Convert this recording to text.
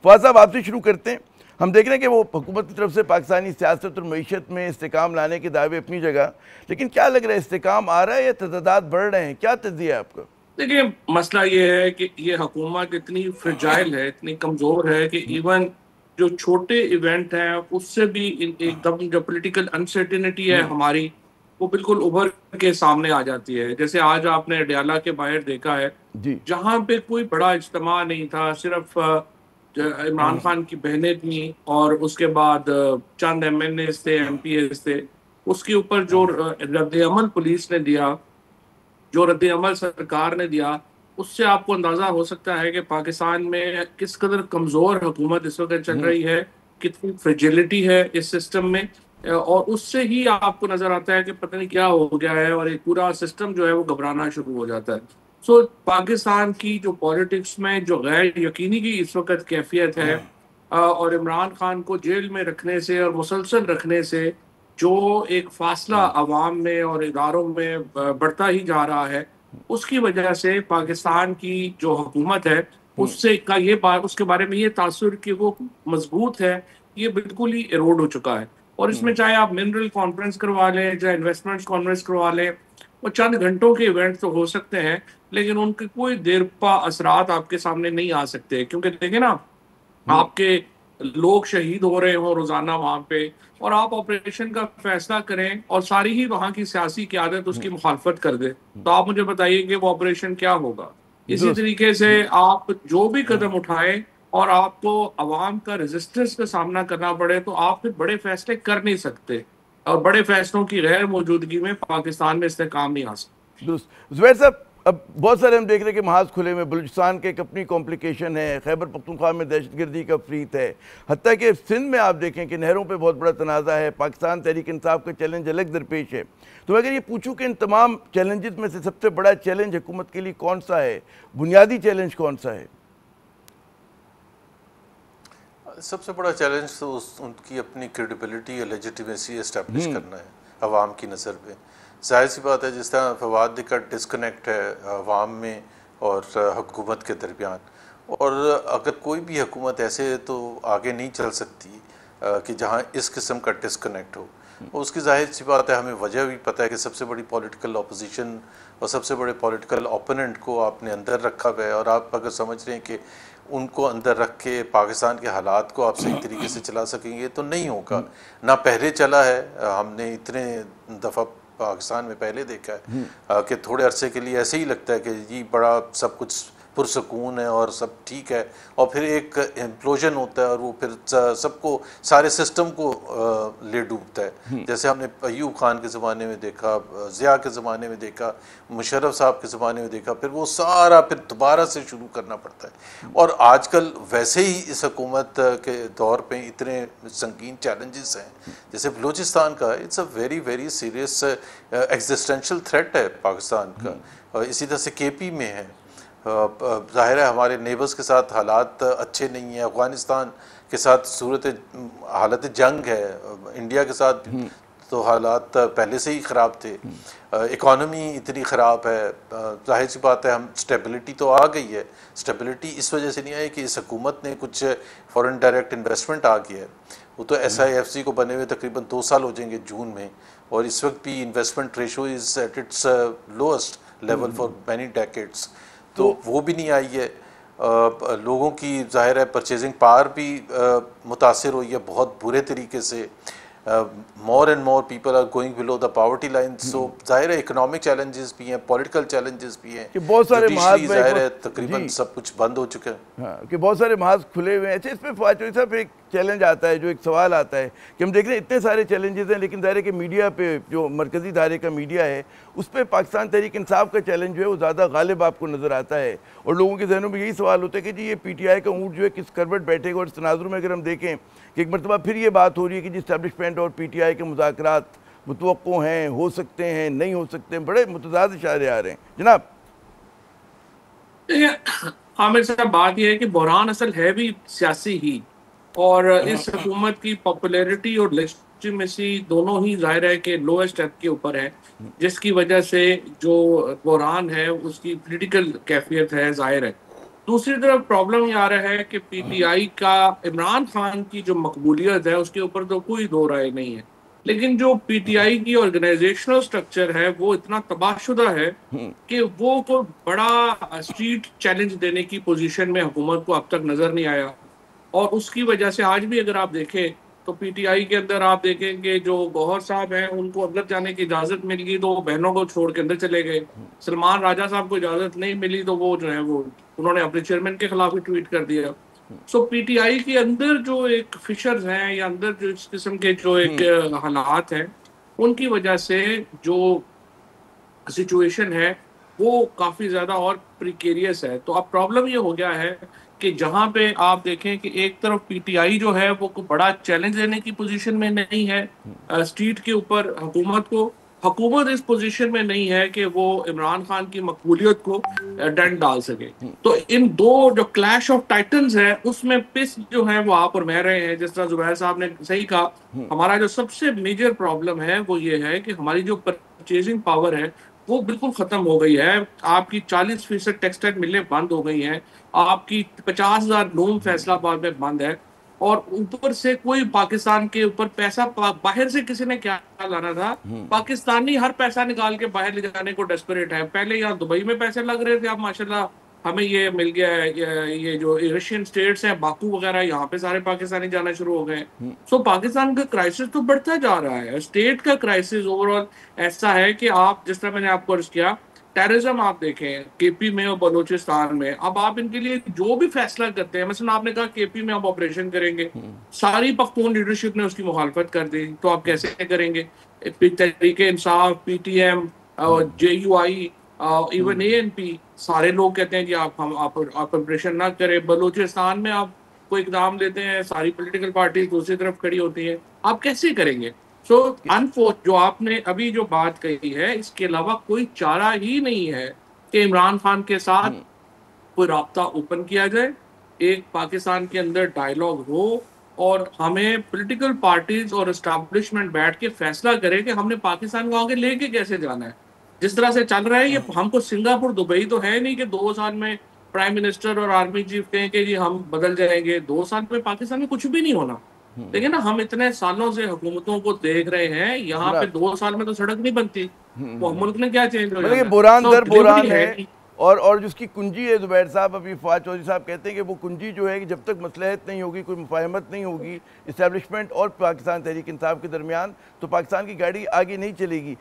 फवाद साहब आपसे शुरू करते हैं। हम देख रहे हैं कि वो हुकूमत की तरफ से पाकिस्तानी सियासत और मईशत में इस्तेकाम लाने के दावे अपनी जगह, लेकिन क्या लग रहा है इस्तेकाम आ रहा है या तदाद बढ़ रहे हैं? क्या तज्जिया है आपका? देखिए, मसला ये है कि ये हुकूमत इतनी फ्रिजाइल है, इतनी कमजोर है कि इवन जो छोटे इवेंट हैं उससे भी एकदम जो पॉलिटिकल अनसर्टेनिटी है हमारी, वो बिल्कुल उभर के सामने आ जाती है। जैसे आज आपने अडयाला के बाहर देखा है, जी जहां पे कोई बड़ा इज्तिमा नहीं था, सिर्फ इमरान खान की बहनें थी और उसके बाद चंद एमएनए थे, एमपीएस थे। उसके ऊपर जो रद्द अमल पुलिस ने दिया, जो रद्द अमल सरकार ने दिया, उससे आपको अंदाजा हो सकता है कि पाकिस्तान में किस कदर कमजोर हुकूमत इस वक्त चल रही है, कितनी फ्रेजिलिटी है इस सिस्टम में। और उससे ही आपको नजर आता है कि पता नहीं क्या हो गया है और एक पूरा सिस्टम जो है वो घबराना शुरू हो जाता है। सो पाकिस्तान की जो पॉलिटिक्स में जो गैर यकीनी की इस वक्त कैफियत है, और इमरान खान को जेल में रखने से और मुसलसल रखने से जो एक फासला अवाम में और इदारों में बढ़ता ही जा रहा है, उसकी वजह से पाकिस्तान की जो हुकूमत है उससे का ये बात, उसके बारे में ये तासुर कि वो मजबूत है, ये बिल्कुल ही इरोड हो चुका है। और इसमें चाहे आप मिनरल कॉन्फ्रेंस करवा लें, चाहे इन्वेस्टमेंट कॉन्फ्रेंस करवा लें, वो चंद घंटों के इवेंट तो हो सकते हैं, लेकिन उनके कोई देर पा असरात आपके सामने नहीं आ सकते। क्योंकि देखिए ना, आपके लोग शहीद हो रहे हो रोजाना वहां पे, और आप ऑपरेशन का फैसला करें और सारी ही वहां की सियासी क्यादत उसकी मुखालफत कर दे, तो आप मुझे बताइए कि वो ऑपरेशन क्या होगा। इसी दुरुस्त। तरीके से आप जो भी कदम उठाएं और आपको अवाम का रेजिस्टेंस का सामना करना पड़े, तो आप फिर बड़े फैसले कर नहीं सकते, और बड़े फैसलों की गैर मौजूदगी में पाकिस्तान में इस्तेकाम नहीं आ सकता। दुरुस्त। जुबैर साहब, अब बहुत सारे हम देख रहे हैं कि महाज खुले में बलूचिस्तान के एक अपनी कॉम्प्लिकेशन है, खैबर पख्तूनख्वा में दहशतगर्दी का फ्रीत है, हत्ता कि सिंध में आप देखें कि नहरों पे बहुत बड़ा तनाज़ा है, पाकिस्तान तहरीक इंसाफ का चैलेंज अलग दरपेश है। तो अगर ये पूछूं कि इन तमाम चैलेंजेस में से सबसे बड़ा चैलेंज हुकूमत के लिए कौन सा है, बुनियादी चैलेंज कौन सा है? सबसे बड़ा चैलेंज तो उनकी अपनी क्रेडिबिलिटी या लेजिटिमेसी इस्टेब्लिश करना है अवाम की नज़र में। जाहिर सी बात है, जिस तरह फवाद का डिस्कनेक्ट है अवाम में और हुकूमत के दरमियान, और अगर कोई भी हुकूमत ऐसे तो आगे नहीं चल सकती कि जहाँ इस किस्म का डिस्कनेक्ट हो। और उसकी जाहिर सी बात है, हमें वजह भी पता है कि सबसे बड़ी पॉलिटिकल अपोजिशन और सबसे बड़े पॉलिटिकल ओपोनेंट को आपने अंदर रखा हुआ है, और आप अगर समझ रहे हैं कि उनको अंदर रख के पाकिस्तान के हालात को आप सही तरीके से चला सकेंगे, तो नहीं होगा। ना पहले चला है, हमने इतने दफ़ा पाकिस्तान में पहले देखा है कि थोड़े अरसे के लिए ऐसे ही लगता है कि जी बड़ा सब कुछ पुरसकून है और सब ठीक है, और फिर एक इम्प्लोजन होता है और वो फिर सबको, सारे सिस्टम को ले डूबता है। जैसे हमने अयूब खान के ज़माने में देखा, ज़िया के ज़माने में देखा, मुशर्रफ साहब के ज़माने में देखा, फिर वो सारा फिर दोबारा से शुरू करना पड़ता है। और आजकल वैसे ही इस हुकूमत के दौर पे इतने संगीन चैलेंजेस हैं, जैसे बलूचिस्तान का, it's a very very serious existential threat है पाकिस्तान का। इसी तरह से केपी में है, ज़ाहिर है हमारे नेबर्स के साथ हालात अच्छे नहीं हैं, अफ़गानिस्तान के साथ हालत जंग है, इंडिया के साथ तो हालात पहले से ही ख़राब थे, इकॉनमी इतनी ख़राब है। जाहिर सी बात है, हम स्टेबिलिटी तो आ गई है, स्टेबिलिटी इस वजह से नहीं आई कि इस हुकूमत ने कुछ फ़ॉरेन डायरेक्ट इन्वेस्टमेंट आ गया है। वो तो SIFC को बने हुए तकरीबन 2 साल हो जाएंगे जून में, और इस वक्त भी investment ratio is at its lowest level for many decades, तो वो भी नहीं आई है। लोगों की ज़ाहिर है परचेजिंग पावर भी मुतासिर हुई है बहुत बुरे तरीके से। More and more people are going below the poverty line. So जाहिर है इकोनॉमिक चैलेंजेस भी हैं, पॉलिटिकल चैलेंजेस भी हैं, कि बहुत सारे महाज में जाहिर है तकरीबन सब कुछ बंद हो चुका है। हाँ, कि बहुत सारे महाज खुले हुए हैं। अच्छा, इसमें फवाद चौधरी साहब एक चैलेंज आता है, जो एक सवाल आता है कि हम देख रहे हैं इतने सारे चैलेंजेस हैं, लेकिन ज़ाहिर है कि मीडिया पे, जो मरकज़ी धारे का मीडिया है, उस पर पाकिस्तान तहरीक इंसाफ का चैलेंज जो है वो ज़्यादा गालिब आपको नज़र आता है, और लोगों के जहनों में यही सवाल होता है कि जी ये PTI का ऊँट जो है किस करवट बैठेगा। और इस तनाजुर में अगर हम देखें कि एक मरतबा फिर ये बात हो रही है कि जी इस्टेब्लिशमेंट और PTI के मुज़ाकरात मुतवक्को हैं, हो सकते हैं, नहीं हो सकते हैं, बड़े मुतज़ाद इशारे आ रहे हैं जनाब। आमिर साहब, बात यह है कि बहरान असल है भी सियासी ही, और इस हुकूमत की पॉपुलैरिटी और लेजिटिमेसी दोनों ही जाहिर है कि लोएस्ट स्टेप के ऊपर है, जिसकी वजह से जो बहरान है उसकी पॉलिटिकल कैफियत है जाहिर है। दूसरी तरफ प्रॉब्लम ये आ रहा है कि पीटीआई का इमरान खान की जो मकबूलियत है उसके ऊपर तो कोई दो राय नहीं है, लेकिन जो पीटीआई की ऑर्गेनाइजेशनल स्ट्रक्चर है वो इतना तबाहशुदा है कि वो को बड़ा स्ट्रीट चैलेंज देने की पोजीशन में हुकूमत को अब तक नजर नहीं आया। और उसकी वजह से आज भी अगर आप देखें तो पीटीआई के अंदर आप देखेंगे जो गौहर साहब हैं उनको अंदर जाने की इजाजत मिल गई तो वो बहनों को छोड़ के अंदर चले गए। सलमान राजा साहब को इजाजत नहीं मिली तो वो जो है वो उन्होंने अपने चेयरमैन के खिलाफ ही ट्वीट कर दिया। सो पीटीआई के अंदर जो एक फिशर्स हैं या अंदर जो इस किस्म के जो एक हालात हैं उनकी वजह से जो सिचुएशन है वो काफी ज्यादा और प्रिकेरियस है। तो अब प्रॉब्लम ये हो गया है कि जहां पे आप देखें कि एक तरफ पीटीआई जो है वो बड़ा चैलेंज लेने की पोजीशन में नहीं है स्ट्रीट के ऊपर हुकूमत को, हुकूमत इस पोजीशन में नहीं है कि वो इमरान खान की मकबूलियत को डेंट डाल सके। तो इन दो जो क्लैश ऑफ टाइटन्स है उसमें पिस जो है वो आप और मैं रहे हैं। जिस तरह जुबैर साहब ने सही कहा, हमारा जो सबसे मेजर प्रॉब्लम है वो ये है कि हमारी जो परचेजिंग पावर है वो बिल्कुल खत्म हो गई है। आपकी 40% टेक्सटाइल मिलें बंद हो गई हैं, आपकी 50,000 लूम फैसलाबाद में बंद है, और ऊपर से कोई पाकिस्तान के ऊपर पैसा बाहर से किसी ने क्या लाना था, पाकिस्तानी हर पैसा निकाल के बाहर ले जाने को डेस्परेट है। पहले यहाँ दुबई में पैसे लग रहे थे, अब माशाल्लाह हमें ये मिल गया है, ये जो एशियन स्टेट्स हैं बाकू वगैरह, यहाँ पे सारे पाकिस्तानी जाना शुरू हो गए। सो पाकिस्तान का क्राइसिस तो बढ़ता जा रहा है। स्टेट का क्राइसिस ओवरऑल ऐसा है कि आप जिस तरह मैंने आपको अर्ज किया, टेररिज्म आप देखें केपी में और बलूचिस्तान में, अब आप इनके लिए जो भी फैसला करते हैं, मतलब आपने कहा केपी में आप ऑपरेशन करेंगे, सारी पख्तून लीडरशिप ने उसकी मुखालफत कर दी, तो आप कैसे करेंगे? Tehreek-e Insaf, PTM, JUI, even ANP, सारे लोग कहते हैं कि आप ऑपरेशन ना करें। बलूचिस्तान में आप कोई इकदाम लेते हैं, सारी पॉलिटिकल पार्टी दूसरी तरफ खड़ी होती है, आप कैसे करेंगे? सो जो आपने अभी जो बात कही है, इसके अलावा कोई चारा ही नहीं है कि इमरान खान के साथ कोई राब्ता ओपन किया जाए, एक पाकिस्तान के अंदर डायलॉग हो और हमें पॉलिटिकल पार्टीज और एस्टैब्लिशमेंट बैठ के फैसला करे कि हमने पाकिस्तान को आगे लेके कैसे जाना है। जिस तरह से चल रहा है ये, हमको सिंगापुर दुबई तो है नहीं कि 2 साल में प्राइम मिनिस्टर और आर्मी चीफ कहें कि जी हम बदल जाएंगे। 2 साल में पाकिस्तान में कुछ भी नहीं होना। देखिए ना, हम इतने सालों से हुकूमतों को देख रहे हैं, यहाँ पे 2 साल में तो सड़क नहीं बनती, वो मुल्क ने क्या चेंज हो जाना? बुरान दर बुरान है। और जिसकी कुंजी है जुबैर साहब, अभी फवाद चौधरी साहब कहते हैं कि वो कुंजी जो है कि जब तक मसलहत नहीं होगी, कोई मुफाहमत नहीं होगी इस्टेब्लिशमेंट और पाकिस्तान तहरीक इंसाफ के दरमियान, तो पाकिस्तान की गाड़ी आगे नहीं चलेगी।